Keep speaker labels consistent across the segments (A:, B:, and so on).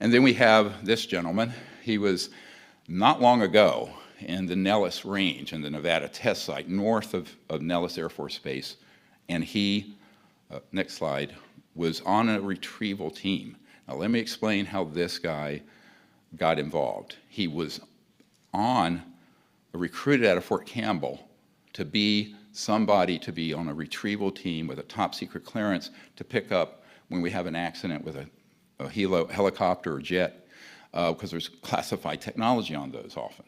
A: And then we have this gentleman. He was not long ago in the Nellis Range in the Nevada test site north of Nellis Air Force Base, and he, next slide, was on a retrieval team. Now let me explain how this guy got involved. He was recruited out of Fort Campbell to be somebody to be on a retrieval team with a top secret clearance to pick up when we have an accident with a helicopter or jet, because there's classified technology on those often.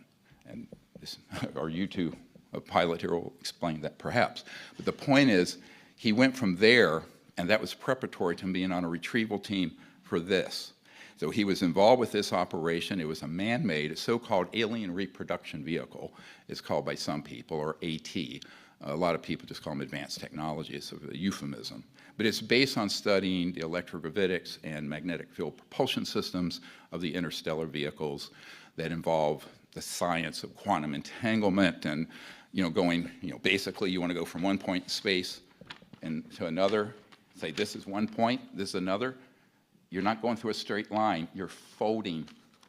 A: And our U2 pilot here will explain that perhaps. But the point is, he went from there, and that was preparatory to being on a retrieval team for this. So he was involved with this operation. It was a man-made, a so-called alien reproduction vehicle, it's called by some people, or AT. A lot of people just call them advanced technology. It's a euphemism. But it's based on studying the electrogravitics and magnetic field propulsion systems of the interstellar vehicles that involve the science of quantum entanglement and, going, basically you want to go from one point in space and to another, say this is one point, this is another. You're not going through a straight line, you're folding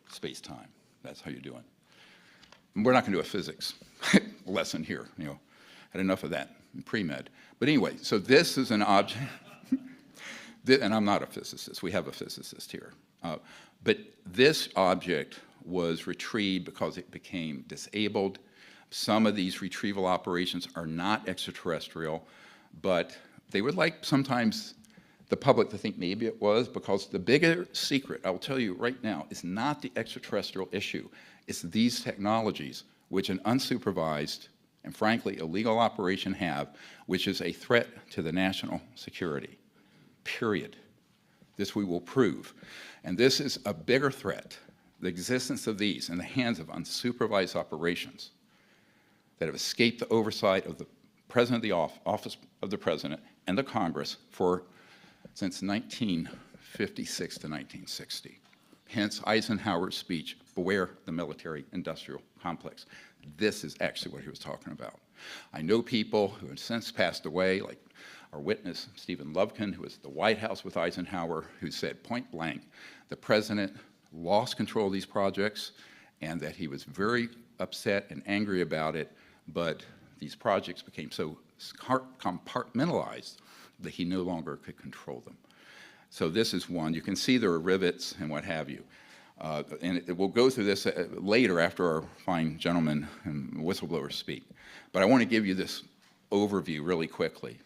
A: space-time. That's how you're doing. And we're not going to do a physics lesson here, had enough of that in pre-med. But anyway, so this is an object, and I'm not a physicist, we have a physicist here. But this object was retrieved because it became disabled. Some of these retrieval operations are not extraterrestrial, but they would like sometimes the public to think maybe it was, because the bigger secret, I will tell you right now, is not the extraterrestrial issue. It's these technologies, which an unsupervised and frankly illegal operation have, which is a threat to the national security, period. This we will prove. And this is a bigger threat, the existence of these in the hands of unsupervised operations that have escaped the oversight of the President of the Office of the President and the Congress since 1956 to 1960. Hence Eisenhower's speech, beware the military-industrial complex. This is actually what he was talking about. I know people who have since passed away, like our witness, Stephen Lovkin, who was at the White House with Eisenhower, who said point blank, the president lost control of these projects and that he was very upset and angry about it, but these projects became so compartmentalized that he no longer could control them. So this is one. You can see there are rivets and what have you. And we'll go through this later after our fine gentlemen and whistleblowers speak. But I want to give you this overview really quickly.